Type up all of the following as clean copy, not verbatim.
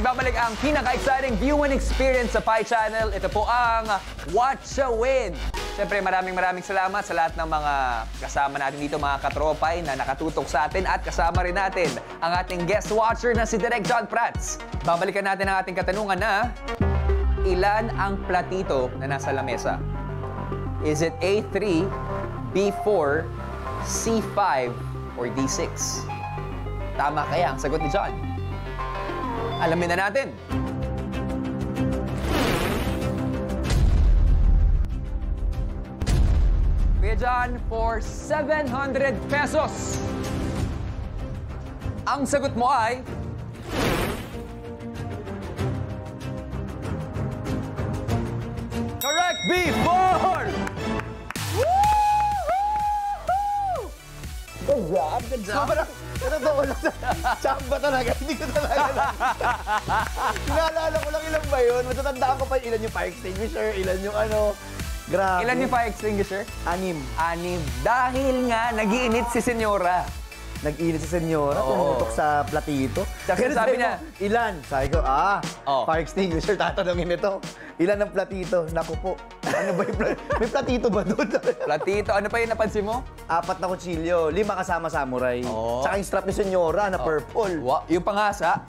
nagbabalik ang pinaka-exciting viewing experience sa Pi Channel. Ito po ang Watch a Win. Siyempre, maraming salamat sa lahat ng mga kasama natin dito, mga katropay na nakatutok sa atin at kasama rin natin ang ating guest watcher na si Direk John Prats. Babalikan natin ang ating katanungan na ilan ang platito na nasa lamesa? Is it A3, B4, C5, or D6? Tama kaya ang sagot ni John? Alamin na natin. Kuya John, for 700 pesos. Ang sagot mo ay... correct, B4! Good job, good job. Sobrang, totoo lang, chamba talaga, hindi ko talaga naalala ko lang ilan ba yun? Matatandaan ko pa ilan yung fire extinguisher, ilan yung ano, grabe. Ilan yung fire extinguisher? 6. 6. Dahil nga, nag-iinit si Senyora. Nag-init si Senyora, tumutok sa platito. Kasi sabi niya, ilan? Sabi ko, fire extinguisher, tatanungin ito. Ilan ang platito? Naku po, ano ba yung may platito ba doon? platito, ano pa yung napansin mo? 4 na kutsilyo, 5 kasama samurai. Tsaka yung strap ni Senyora na purple. Yung pangasa?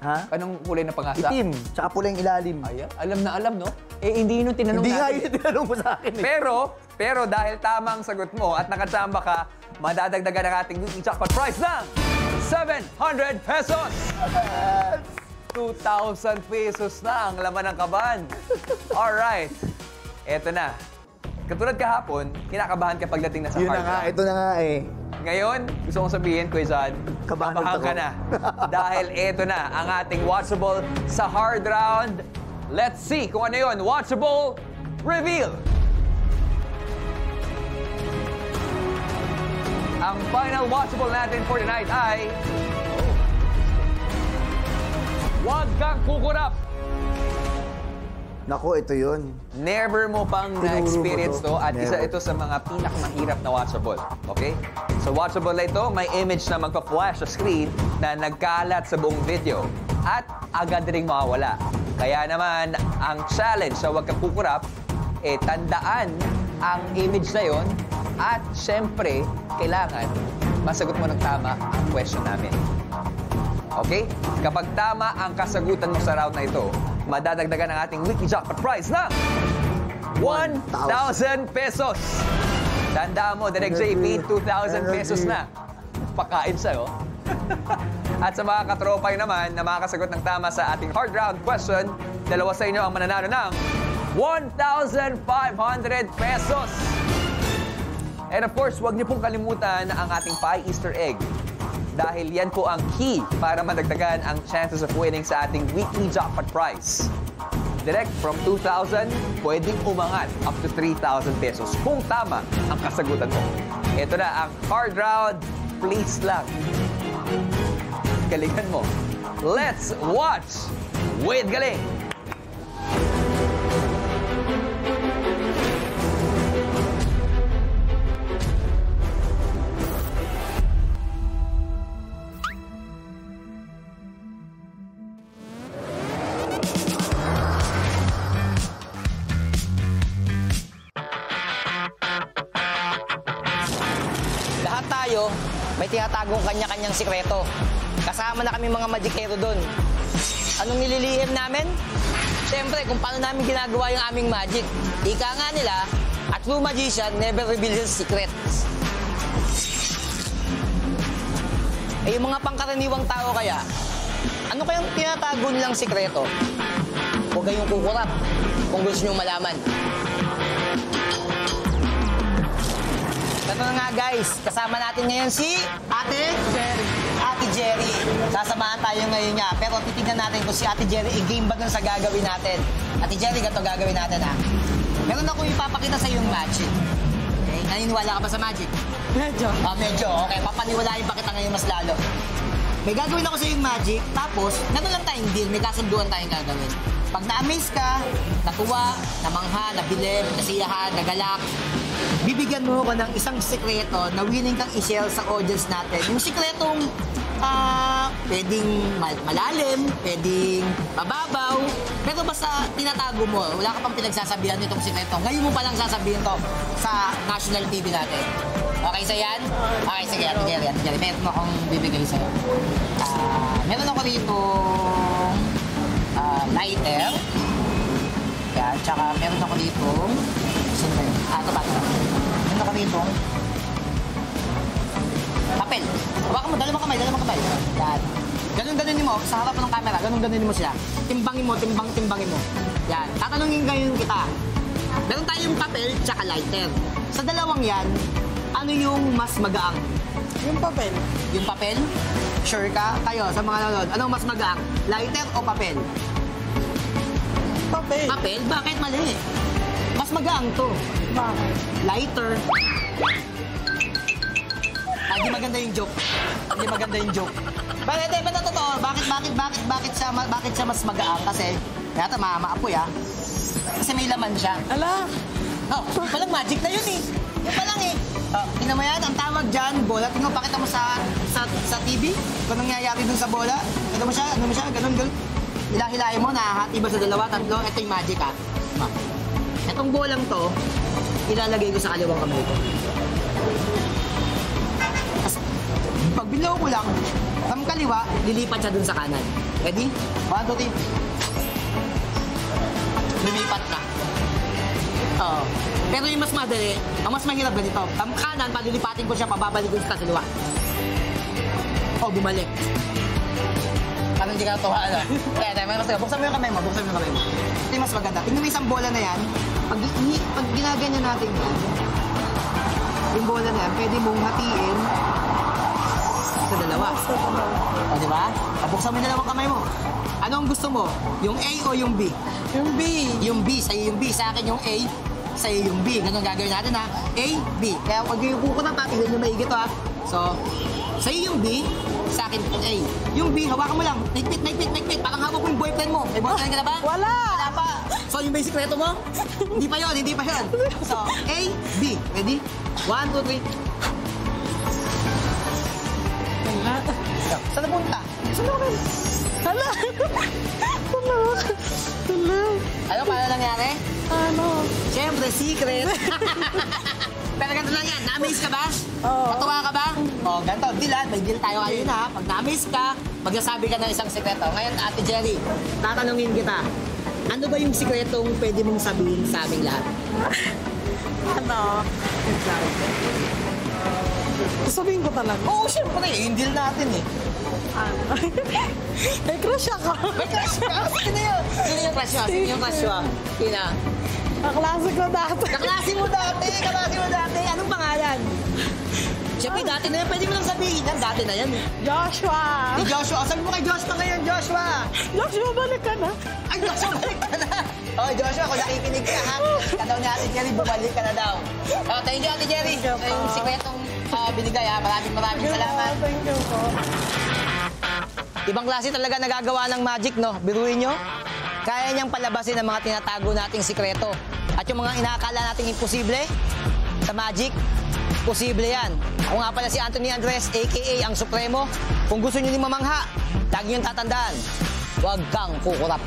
Ha? Anong kulay na pangasa? Itim, tsaka pula yung ilalim. Ayan, alam na alam, no? Eh, hindi yun yung tinanong Hindi natin. nga yun yung tinanong mo sa akin. Pero dahil tama ang sagot mo at nakachamba ka, madadagdagan ang ating weekly jackpot prize ng 700 pesos! 2,000 pesos na ang laman ng kaban. Alright, eto na. Katulad kahapon, kinakabahan ka pagdating na sa Yun hard na nga, round. ito na nga eh. Ngayon, gusto kong sabihin, Kuya John, Kabahan ka na. Dahil eto na ang ating watchable sa hard round. Let's see kung ano yun. Watchable reveal! Ang final watchable natin for tonight ay... Huwag kang kukurap! Naku, ito yun. Never mo pang na-experience to at isa ito sa mga pinakamahirap na watchable. Okay? So watchable na ito, may image na magpa-flash sa screen na nagkalat sa buong video at agad ring mawawala. Kaya naman, ang challenge sa huwag kang kukurap, tandaan ang image na yon at syempre, kailangan masagot mo ng tama ang question namin. Okay? Kapag tama ang kasagutan mo sa round na ito, madadagdagan ang ating weekly jackpot prize na 1,000 pesos. Tandaan mo, Direk JP, 2,000 pesos na. Pakain sa'yo. At sa mga katropay naman na makakasagot ng tama sa ating hard round question, dalawa sa inyo ang mananalo ng 1,500 pesos. And of course, huwag niyo pong kalimutan ang ating Pi Easter egg. Dahil yan po ang key para madagdagan ang chances of winning sa ating weekly jackpot prize. Direct from 2,000, pwedeng umangat up to 3,000 pesos kung tama ang kasagutan mo. Ito na ang hard round. Please lang. Galingan mo. Let's watch with Galing! May tinatagong kanya-kanyang sikreto. Kasama na kami mga magikero doon. Anong nililihim namin? Siyempre, kung paano namin ginagawa yung aming magic. Ika nga nila, a true magician never reveals his secrets. Yung mga pangkaraniwang tao kaya, ano kayang tinatago nilang sikreto? Huwag kayong kukurap kung gusto nyo malaman. Ito na nga guys, kasama natin ngayon si Ate Jerry. Ate Jerry. Sasamahan tayo ngayon niya. Pero titignan natin kung si Ate Jerry i-game ba dun sa gagawin natin. Ate Jerry, ganito gagawin natin ha. Meron ako ipapakita sa yung magic. Okay? Naniniwala ka ba sa magic? Medyo. Medyo. Okay, papaniwalain pa kita ngayon mas lalo. May gagawin ako sa yung magic, tapos gano'n lang tayong deal, may kasunduan tayong gagawin. Pag na-amaze ka, natuwa, namangha, nabilib, nasiyahan, nagalak, bibigyan mo ako ng isang sikreto na willing kang i-share sa audience natin. Yung sikretong Pwedeng malalim, pwedeng mababaw. Pero basta tinatago mo, wala ka pang pinagsasabihan nitong sikreto. Ngayon mo palang sasabihin to sa national TV natin. Okay sa yan? Okay, sige, Ate Jerry. Meron akong bibigay sa'yo. Meron ako rito lighter. Yan, tsaka meron ako dito. Sino ba yun? Ito ba? Meron ako dito papel. Hawakan mo, dalawang kamay. Yan. Ganun-ganunin mo, sa harap ng camera, ganun-ganunin mo sila. Timbangin mo. Yan. Tatanungin ngayon kita. Meron tayong papel tsaka lighter. Sa dalawang yan, ano yung mas magaang? Yung papel. Yung papel? Sure ka? Kayo, sa mga nanonood, anong mas magaang? Lighter o papel? Papel. Papel? Bakit mali? Mas magaang to. Bakit? Lighter. Hindi maganda yung joke. Bakit? Ba totoo? Bakit siya mas magaang? Kasi, kaya maapoy Kasi may laman siya. Ala. Oh, yung palang magic na yun eh. Yung palang eh. Tingnan mo yan, ang tawag dyan, bola. Tingnan, pakita mo sa TV. Kung nangyayari dun sa bola. Ano mo siya, ganun. Hilahilahin mo, nahahati ba sa dalawa, tatlo. Ito yung magic Itong bolang to, ilalagay ko sa kaliwang kamay ko. Pag bilaw mo lang, ang kaliwa, lilipat siya dun sa kanan. Ready? 1, 2, 3. Lilipat na. Oo. Pero yung mas madali, ang mas mahirap ganito. Ang kanan, palilipatin ko siya, pababalik ko sa kaliwa. Bumalik. Parang hindi ka natuwa, ano? Kaya, buksan mo yung kamay mo. Ito yung mas maganda. Tingnan mo isang bola na yan. Pag ginaganyan natin yan, yung bola na yan, pwede mong hatiin sa dalawa. O, di ba? Buksan mo yung dalawang kamay mo. Ano ang gusto mo? Yung A o yung B? Yung B. Yung B. Sa'yo yung B. Sa akin yung A. Sa'yo yung B. Ganun gagawin natin, ha? A, B. Kaya pag yung kuko na pati, yun yung maigit, ha? So, sa'yo yung B. Sa akin yung A. Yung B, hawakan mo lang. Nagpit. Parang hawak mo yung boyfriend mo. May boyfriend ka na ba? Wala pa. So, yung basic reto mo? Hindi pa yun. So, A, B. Ready? 1, 2, 3. Saan napunta? Hala. Ano paano nangyari? Ano? Siyempre, secret. Pero ganito lang yan. Na-amaze ka ba? Oo. Natuwa ka ba? Oo, ganito. Deal may deal tayo ngayon ha. Pag na-amaze ka, magsasabi ka ng isang sikreto. Ngayon, Ate Jerry, tatanungin kita. Ano ba yung sikretong pwede mong sabihin sa aming lahat? Ano? Sabihin ko talaga. Oo, siyempre. Yung deal natin eh. Ano? May crush ako. May crush ka? Sino yun? Sino yung crush mo? Sino? Kaklase ko dati. Kaklase mo dati. Anong pangalan? Siyempre, dati na yan. Pwede mo lang sabihin yan. Dati na yan. Joshua. Si Joshua. Sabi mo kay Joshua ngayon, Joshua. Joshua, balik ka na. Ay, Joshua, balik ka na. Oh, Joshua, kung nakikinig ka, ha? Kadaw ni Ate Jerry, bumalik ka na daw. Oh, thank you, Ate Jerry. Yung sikretong binigay, ha? Maraming salamat. Thank you po. Ibang klase talaga nagagawa ng magic, no? Biruin nyo. Kaya niyang palabasin ang mga tinatago nating sikreto. At yung mga inaakala nating imposible sa magic, posible yan. Ako nga pala si Anthony Andres, a.k.a. ang Supremo. Kung gusto nyo ni mamangha, lagi nyo tatandaan, huwag kang kukurap.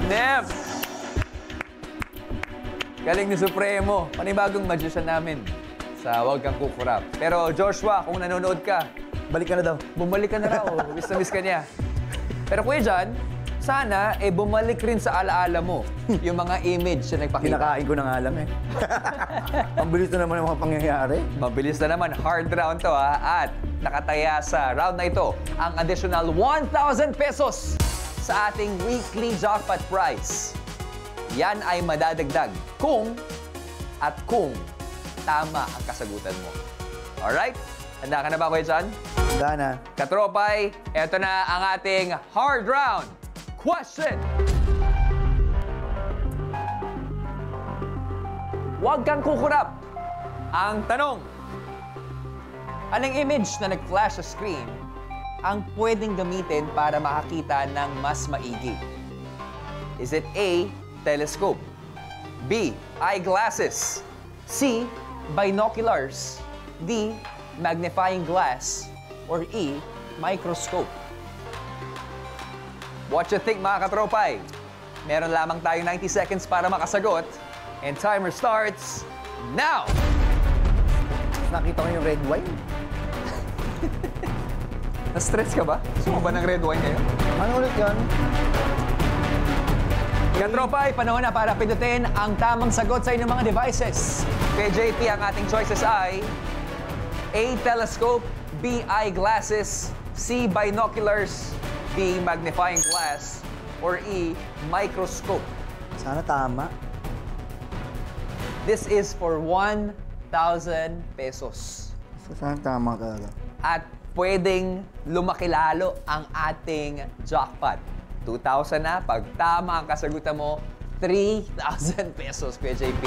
Nep! Galing ni Supremo. Panibagong magician namin sa Huwag Kang Kukurap. Pero Joshua, kung nanonood ka, Balik ka na daw. bumalik ka na raw. Miss na miss ka niya. Pero Kuya John, sana bumalik rin sa alaala mo yung mga image na nagpakita. Kinakain ko na nga lang Ang bilis na naman ang mga pangyayari. Mabilis na naman. Hard round to ha. At nakataya sa round na ito ang additional 1,000 pesos sa ating weekly jackpot prize. Yan ay madadagdag kung tama ang kasagutan mo. Alright? Handa ka na ba, Kuya John? Handa na. Katropay, eto na ang ating hard round question. Huwag kang kukurap. Ang tanong, anong image na nag-flash sa screen ang pwedeng gamitin para makakita ng mas maigi? Is it A, telescope, B. Eyeglasses. C. Binoculars. D. Magnifying glass. Or E. Microscope. What you think, mga katropay? Meron lamang tayo 90 seconds para makasagot. And timer starts now! Nakita ko yung red wine. Na-stress ka ba? Gusto mo ba ng red wine ngayon? Ano ulit yan? Katropay, panahon na para pindutin ang tamang sagot sa inyong mga devices. Kay JP, ang ating choices ay A. Telescope, B. Eyeglasses, C. Binoculars, D. Magnifying glass, or E. Microscope. Sana tama. This is for 1,000 pesos. Sana tama talaga. At pwedeng lumaki lalo ang ating jackpot. 2,000 na. Pag tama ang kasagutan mo, 3,000 pesos, Kuya JP.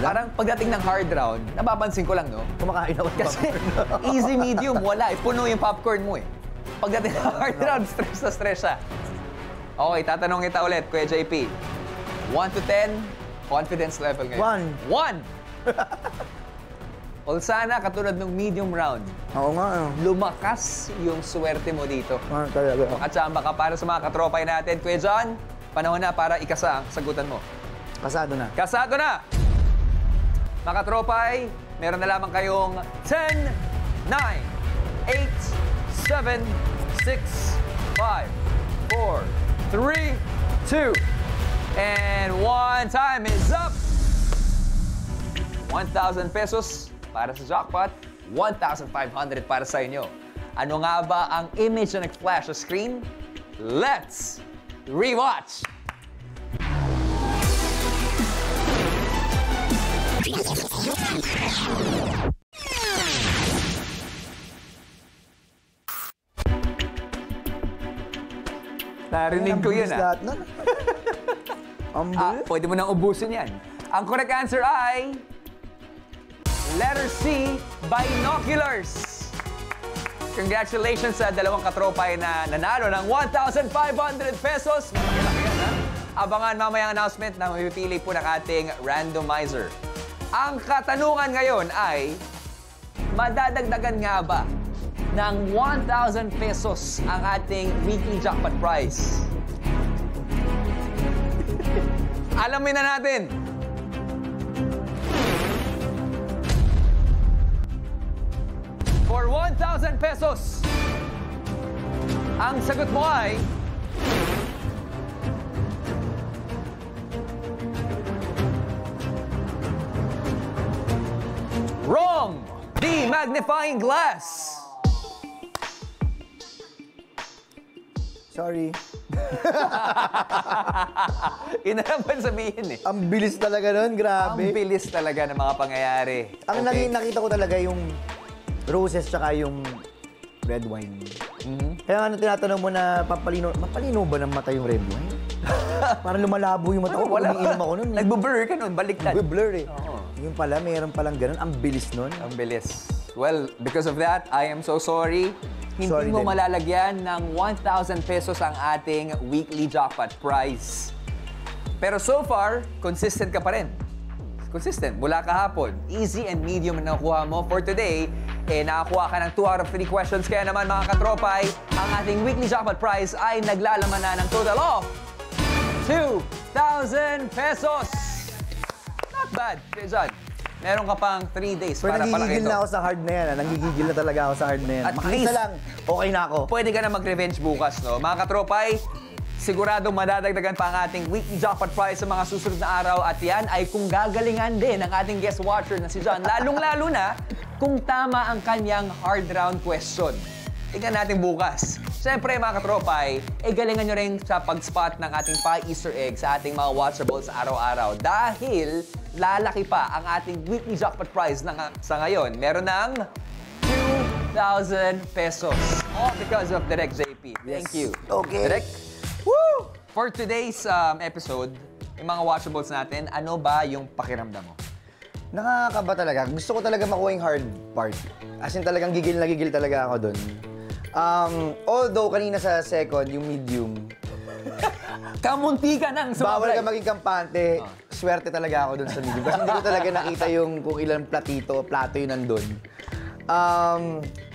Parang pagdating ng hard round, napapansin ko lang, no? Kumakain ako ng Kasi easy, medium, wala. Puno yung popcorn mo, eh. Pagdating ng hard round, stress na stress siya. Okay, tatanong kita ulit, Kuya JP. 1 to 10, confidence level ngayon. 1! O sana, katulad ng medium round, Oo nga. lumakas yung swerte mo dito. Talaga. Makachamba ka para sa mga katropay natin. Kuya John, panahon na para ikasa ang sagutan mo. Kasado na. Kasado na! Mga katropay, meron na lamang kayong 10, 9, 8, 7, 6, 5, 4, 3, 2, and 1. Time is up! 1,000 pesos para sa jackpot, 1,500 para sa inyo. Ano nga ba ang image na nag-flash sa screen? Let's rewatch! Narinig ko yun, ah. Pwede mo nang ubusin yan. Ang correct answer ay letter C, binoculars. Congratulations sa dalawang katropay na nanalo ng 1,500 pesos. Malaki-laki yan, ha? Abangan mamaya ang announcement na mapipili po ng ating randomizer. Ang katanungan ngayon ay, madadagdagan nga ba ng 1,000 pesos ang ating weekly jackpot prize? Alamin na natin. For 1,000 pesos, ang sagot mo ay wrong! The magnifying glass. Sorry. Yun na naman sabihin, eh. Ang bilis talaga nun, grabe. Ang bilis talaga ng mga pangyayari. Ang nakita ko talaga yung roses tsaka yung red wine. Kaya nga tinatanong mo na mapalino ba ng mata yung red wine? Parang lumalabo yung mata ko. Wala. Umiinom ako nun. Nagbo-blur ka nun, baliktad. Blur eh. Oo. Yung pala, mayroon palang ganun. Ang bilis nun. Ang bilis. Well, because of that, I am so sorry. Hindi Sorry mo din. malalagyan ng 1,000 pesos ang ating weekly jackpot prize. Pero so far, consistent ka pa rin. Consistent, mula kahapon. Easy and medium na nakuha mo. For today, nakakuha ka ng 2 out of 3 questions. Kaya naman, mga katropay, ang ating weekly jackpot prize ay naglalaman na ng total of 2,000 pesos! Not bad, John. Meron ka pang 3 days Pero para palaki nangigigil ito. na ako sa hard na yan. Nangigigil na talaga ako sa hard na yan. At Makaisa least, lang, okay na ako. Pwede ka na mag-revenge bukas, no? Mga katropay, siguradong madadagdagan pa ang ating weekly jackpot prize sa mga susunod na araw. At yan ay kung gagalingan din ng ating guest watcher na si John. Lalong-lalo na kung tama ang kanyang hard round question. Tingnan natin bukas. Siyempre, mga katropay, galingan nyo rin sa pag-spot ng ating pa-Easter egg sa ating mga watchables araw-araw. Dahil lalaki pa ang ating weekly jackpot prize sa ngayon. Meron ng 2,000 pesos. All because of Direk JP. Thank you. Okay. Direk, woo! For today's episode, yung mga watchables natin, ano ba yung pakiramdam mo? Nakakaba talaga. Gusto ko talaga makuha yung hard part. As in talagang gigil na gigil talaga ako dun. Although kanina sa second, yung medium, Kamunti ka nang Bawal sumabay. ka maging kampante. Swerte talaga ako dun sa medium. Kasi hindi ko talaga nakita yung kung ilang plato yung nandun.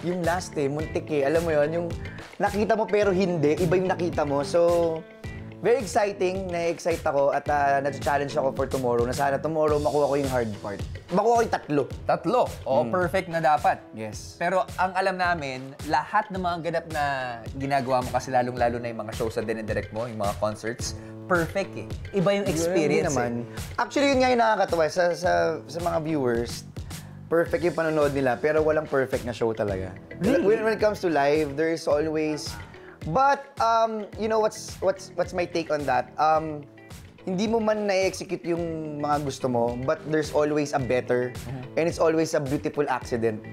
Yung last muntik Alam mo yon yung nakita mo pero hindi. Iba yung nakita mo. So, very exciting. Na-excite ako at na-challenge ako for tomorrow. Na sana tomorrow makuha ko yung hard part. Makuha ko yung 3. Tatlo. Oo, perfect na dapat. Yes. Pero ang alam namin, lahat ng mga ganap na ginagawa mo kasi lalong-lalo na yung mga shows na din-direct mo, yung mga concerts, perfect eh. Iba yung experience naman. Actually, yun nga yung nakakatawa. Sa mga viewers, perfect yung panonood nila, pero walang perfect na show talaga. When it comes to live, there is always... But, you know, what's my take on that? Hindi mo man na-execute yung mga gusto mo, but there's always a better, and it's always a beautiful accident.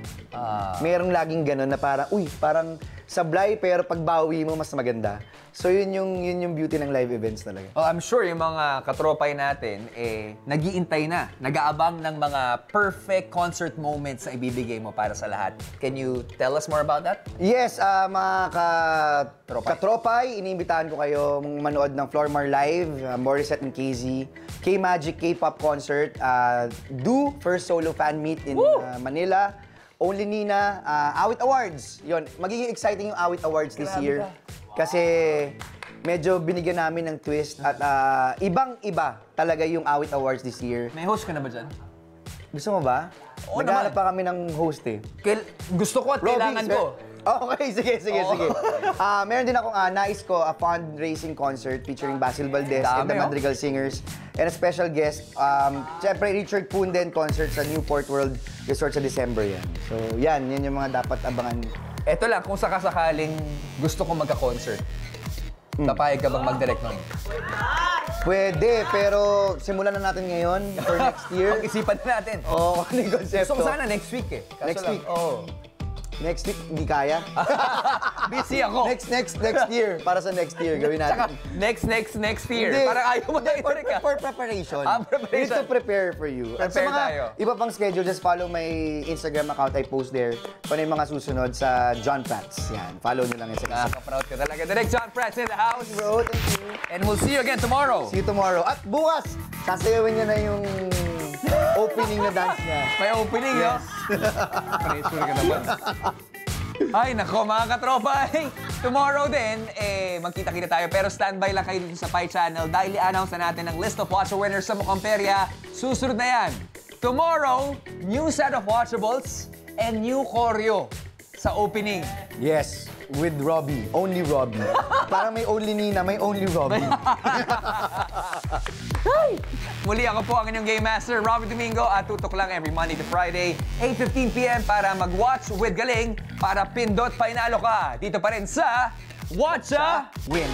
Merong laging ganun na parang, parang sablay, pero pagbawi mo, mas maganda. So yun yung beauty ng live events talaga. Oh, I'm sure yung mga katropay natin, nag-iintay na, nag-aabang ng mga perfect concert moments na ibibigay mo para sa lahat. Can you tell us more about that? Yes, mga katropay, iniimbitahan ko kayo manood ng Flormar Live, Morissette and KZ, K-Magic K-Pop Concert, Do first solo fan meet in Manila, Only Nina, Awit Awards. Yon, magiging exciting yung Awit Awards this year. Kasi medyo binigyan namin ng twist at ibang-iba talaga yung Awit Awards this year. May host ka na ba dyan? Gusto mo ba? Oo Naghahanap naman. pa kami ng host Gusto ko at kailangan ko. Okay, sige. Meron din akong nais ko, a fundraising concert featuring Basil Valdez and the Dami, Madrigal Singers. And a special guest, siyempre Richard Punden concert sa Newport World Resort sa December yan. So yan yung mga dapat abangan. Eto lang, kung sakasakaling gusto ko magka-concert, papayag ka bang mag-direct nun? Pwede, pero simulan na natin ngayon for next year. Pag-isipan natin. Oo, ano yung konsepto? Gusto ko sana next week eh. Kaso Next lang, week? Oo. Next week, hindi kaya. Busy ako. Next year. Para sa next year, gawin Tsaka, natin. next year. Hindi. Parang ayaw mo na Hindi, i-direct ka. for preparation. Preparation. We need to prepare for you. At sa Prepare mga tayo. iba pang schedule, just follow my Instagram account. I post there. Kung ano yung mga susunod sa John Prats. Yan, follow nyo lang yan sa Instagram. Nakaka-proud ka talaga. Direct John Prats in the house. Bro, thank you. And we'll see you again tomorrow. See you tomorrow. At bukas, sasayawin niya na yung opening na dance niya. May opening, yes. Pressure ka naman. Ay, nako mga katropay! Tomorrow din, magkita-kita tayo. Pero standby lang kayo dito sa Pi Channel dahil i-announce na natin ang list of watcher winners sa Mukhang Perya. Susunod na yan. Tomorrow, new set of watchables and new choreo sa opening. Yes, with Robbie. Only Robbie. Parang may only Nina, may only Robbie. Muli ako po ang inyong Game Master, Robbie Domingo, at tutok lang every Monday to Friday, 8:15 PM para mag-watch with Galing para pindot painalo ka. Dito pa rin sa Watcha Win.